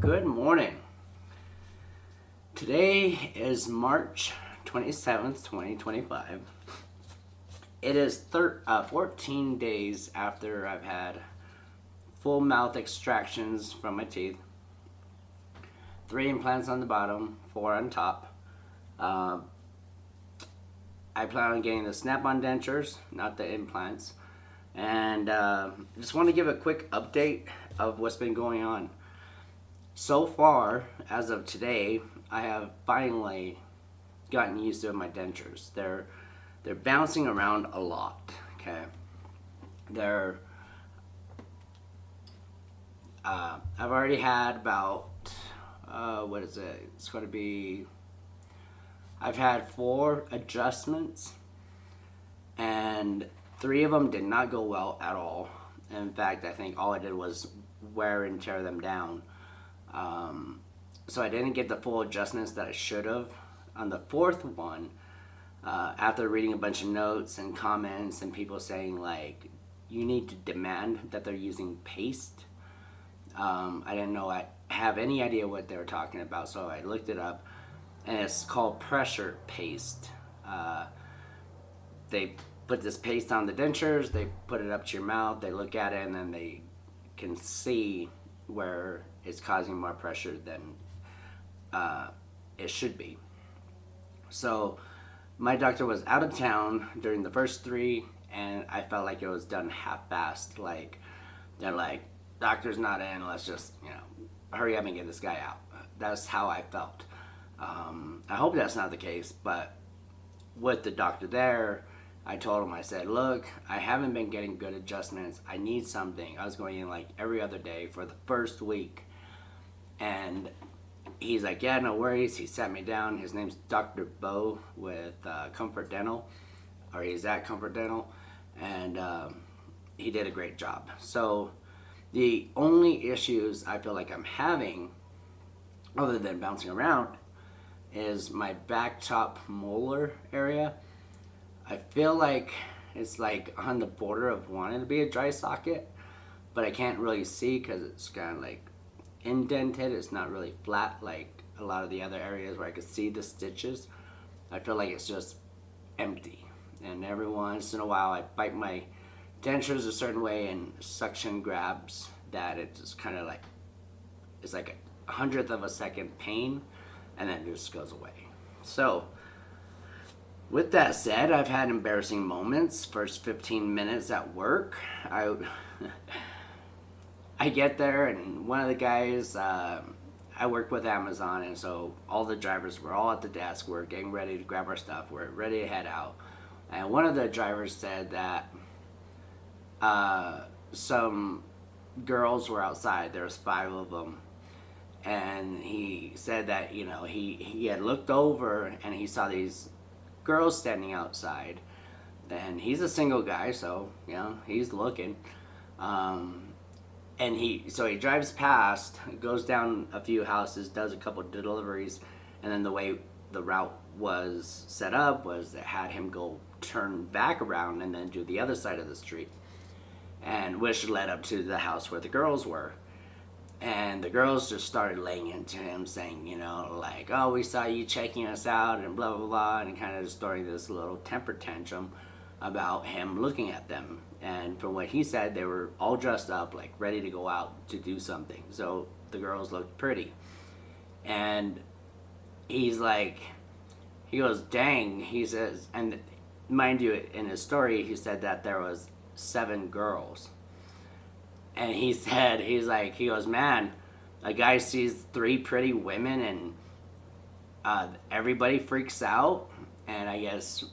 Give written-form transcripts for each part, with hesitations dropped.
Good morning. Today is March 27th, 2025. It is 14 days after I've had full mouth extractions from my teeth. 3 implants on the bottom, 4 on top. I plan on getting the snap-on dentures, not the implants. And just want to give a quick update of what's been going on. So far, as of today, I have finally gotten used to my dentures. They're bouncing around a lot. Okay, I've already had about what is it? It's going to be. I've had 4 adjustments, and 3 of them did not go well at all. In fact, I think all I did was wear and tear them down. So I didn't get the full adjustments that I should have. On the 4th one, after reading a bunch of notes and comments and people saying like, you need to demand that they're using paste. I didn't know, I have any idea what they were talking about, so I looked it up, and it's called pressure paste. They put this paste on the dentures, they put it up to your mouth, they look at it, and then they can see where it's causing more pressure than it should be. So my doctor was out of town during the first 3, and I felt like it was done half-assed. Like, they're like, doctor's not in, let's just, hurry up and get this guy out. That's how I felt. I hope that's not the case, but with the doctor there, I told him, I said, look, I haven't been getting good adjustments. I need something. I was going in like every other day for the first week. And he's like, yeah, no worries. He sat me down. His name's Dr. Bo with Comfort Dental, or he's at Comfort Dental. And he did a great job. So the only issues I feel like I'm having, other than bouncing around, is my back top molar area. I feel like it's like on the border of wanting to be a dry socket, but I can't really see because it's kind of like indented. It's not really flat like a lot of the other areas where I could see the stitches. I feel like it's just empty, and every once in a while I bite my dentures a certain way and suction grabs that it just kind of like, it's like a 100th of a second pain, and then it just goes away. So with that said, I've had embarrassing moments. First 15 minutes at work, I get there, and one of the guys, I work with Amazon, and so all the drivers were all at the desk. We're getting ready to grab our stuff. We're ready to head out. And one of the drivers said that some girls were outside. There's 5 of them. And he said that, he had looked over and he saw these girls standing outside, and he's a single guy, so he's looking, and he drives past, goes down a few houses, does a couple deliveries, and then the way the route was set up was it had him go turn back around and then do the other side of the street, and which led up to the house where the girls were. And the girls just started laying into him, saying, like, oh, we saw you checking us out, and blah, blah, blah, and kind of just starting this little temper tantrum about him looking at them. And from what he said, they were all dressed up, like, ready to go out to do something. So the girls looked pretty. And he's like, he goes, dang, he says, and mind you, in his story, he said that there was 7 girls. And he said, he goes, man, a guy sees 3 pretty women and everybody freaks out. And I guess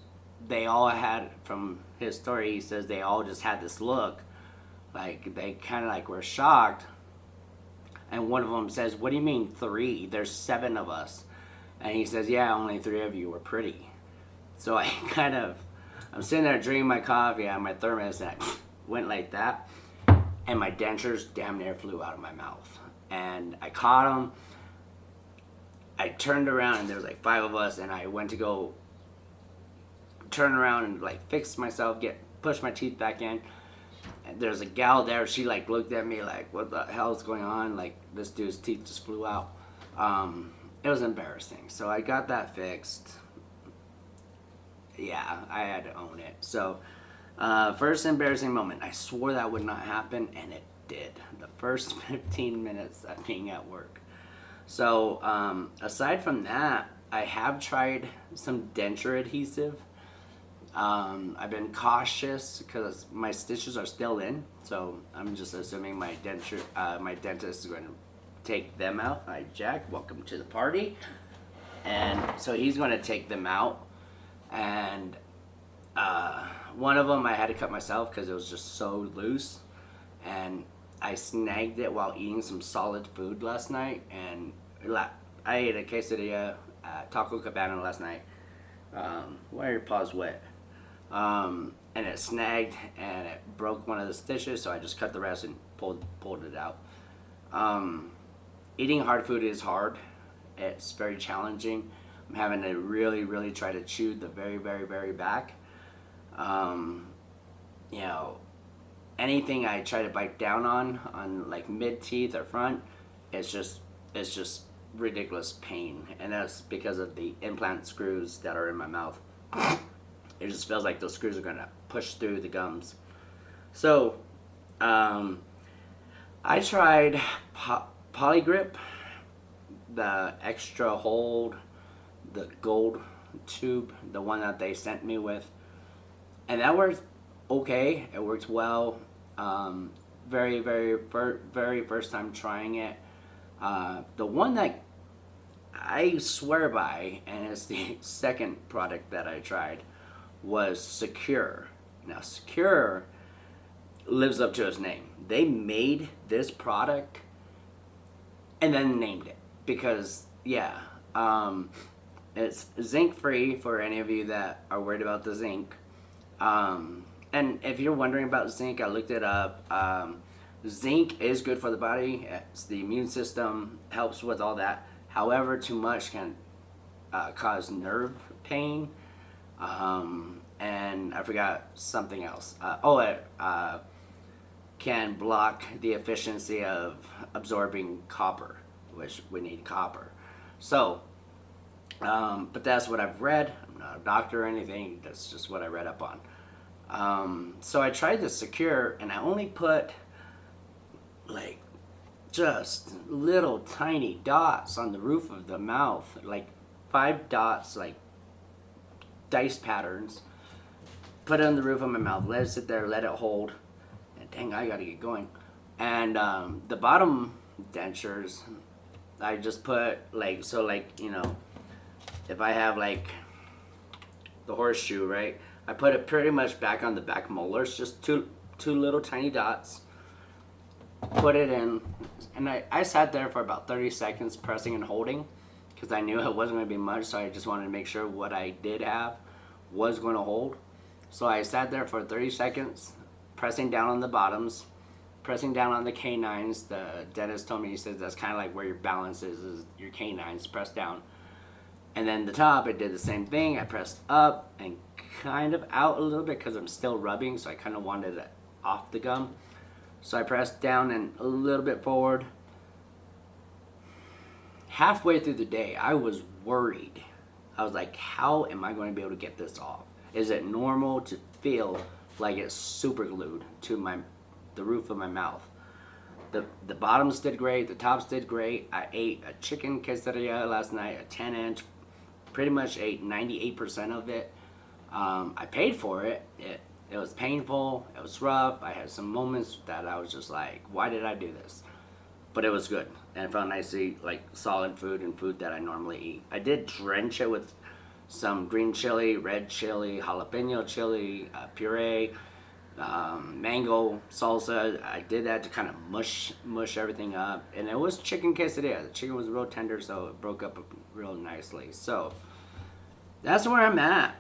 they all had, from his story, he says they all just had this look, like they kind of like were shocked. And one of them says, what do you mean 3? There's 7 of us. And he says, yeah, only 3 of you were pretty. So I'm sitting there drinking my coffee out of my thermos, and I went like that. And my dentures damn near flew out of my mouth. And I caught them. I turned around, and there was like 5 of us, and I went to go turn around and like fix myself, push my teeth back in. there's a gal there. She like looked at me like, "What the hell is going on?" Like this dude's teeth just flew out. It was embarrassing. So I got that fixed. Yeah, I had to own it. So first embarrassing moment. I swore that would not happen, and it did. The first 15 minutes of being at work. So aside from that, I have tried some denture adhesive. I've been cautious because my stitches are still in, so I'm just assuming my dentist is going to take them out. Hi, Jack. Welcome to the party. And so he's going to take them out, and one of them I had to cut myself because it was just so loose, and I snagged it while eating some solid food last night, and I ate a quesadilla at Taco Cabana last night. Why are your paws wet? And it snagged and it broke one of the stitches, so I just cut the rest and pulled it out. Eating hard food is hard. It's very challenging. I'm having to really try to chew the very back. You know, anything I try to bite down on like mid teeth or front, it's just ridiculous pain, and that's because of the implant screws that are in my mouth. It just feels like those screws are gonna push through the gums. So I tried Polygrip, the extra hold, the gold tube, the one that they sent me with, and that worked okay. It worked well. Very first time trying it. The one that I swear by, and it's the second product that I tried, was Secure. Now Secure lives up to its name. They made this product and then named it because it's zinc free for any of you that are worried about the zinc. And if you're wondering about zinc, I looked it up. Zinc is good for the body. It's the immune system, helps with all that. However, too much can cause nerve pain. And I forgot something else. It can block the efficiency of absorbing copper, which we need copper. So, but that's what I've read. I'm not a doctor or anything. That's just what I read up on. So I tried the Secure, and I only put like just little tiny dots on the roof of the mouth, like 5 dots, like dice patterns. Put it on the roof of my mouth, let it sit there, let it hold, and dang, I gotta get going. And the bottom dentures, I just put like, you know, if I have like the horseshoe, right, I put it pretty much back on the back molars, just two little tiny dots, put it in, and I sat there for about 30 seconds pressing and holding because I knew it wasn't going to be much, so I just wanted to make sure what I did have was going to hold. So I sat there for 30 seconds pressing down on the bottoms, pressing down on the canines. The dentist told me, he says that's kind of like where your balance is your canines, press down. And then the top, I did the same thing. I pressed up and kind of out a little bit because I'm still rubbing, so I kind of wanted it off the gum. So I pressed down and a little bit forward. Halfway through the day, I was worried. I was like, how am I going to be able to get this off? Is it normal to feel like it's super glued to the roof of my mouth? The bottoms did great, the tops did great. I ate a chicken quesadilla last night, a 10-inch. Pretty much ate 98% of it. I paid for it. It was painful, it was rough. I had some moments that I was just like, why did I do this? But it was good, and it felt nice to eat like solid food and food that I normally eat. I did drench it with some green chili, red chili, jalapeno chili, puree, mango salsa. I did that to kind of mush everything up, and it was chicken quesadilla. The chicken was real tender, so it broke up real nicely. So that's where I'm at.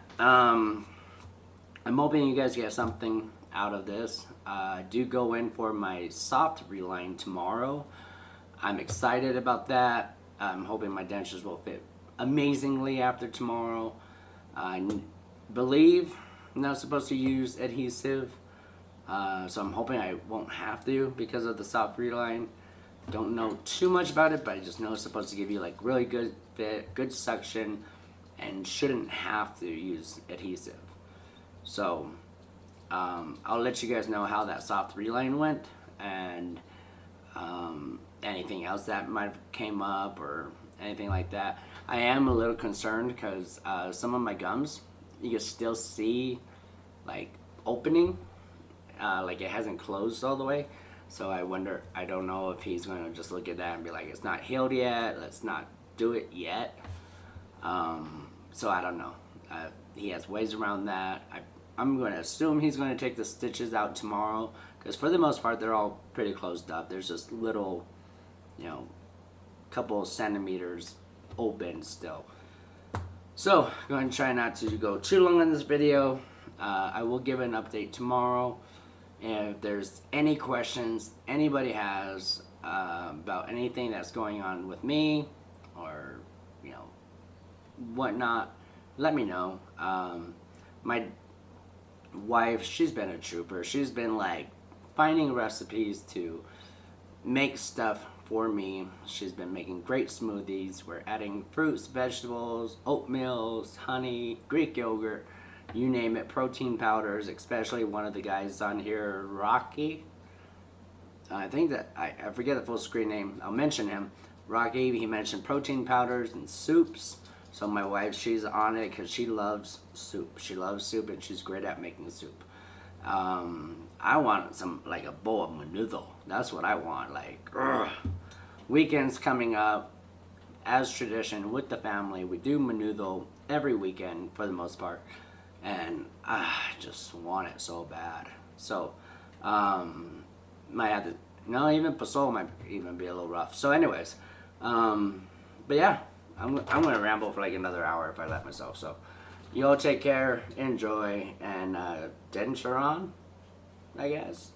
I'm hoping you guys get something out of this. Do go in for my soft reline tomorrow. I'm excited about that. I'm hoping my dentures will fit amazingly after tomorrow. I believe I'm not supposed to use adhesive, So I'm hoping I won't have to because of the soft reline. Don't know too much about it, but I just know it's supposed to give you like really good fit, good suction, and shouldn't have to use adhesive. So I'll let you guys know how that soft reline went, and anything else that might have came up or anything like that. I am a little concerned because some of my gums, you can still see like opening, like it hasn't closed all the way. So I wonder, I don't know if he's going to just look at that and be like, it's not healed yet, let's not do it yet. So I don't know. He has ways around that. I'm going to assume he's going to take the stitches out tomorrow, because for the most part they're all pretty closed up. There's just little, couple of centimeters open still. So I'm going to try not to go too long on this video. I will give an update tomorrow. And if there's any questions anybody has about anything that's going on with me or whatnot, let me know. My wife, she's been a trooper. She's been like finding recipes to make stuff for me. She's been making great smoothies. We're adding fruits, vegetables, oatmeals, honey, Greek yogurt, you name it, protein powders, especially one of the guys on here, Rocky. I think that, I forget the full screen name. I'll mention him. Rocky, he mentioned protein powders and soups. So my wife, she's on it because she loves soup. She loves soup and she's great at making soup. I want like a bowl of menudo. That's what I want. Like, weekends coming up, as tradition with the family, we do menudo every weekend for the most part. And I just want it so bad. So, might have to, even pozole might even be a little rough. So anyways, but yeah, I'm gonna ramble for like another hour if I let myself. So, you all take care, enjoy, and denture on, I guess.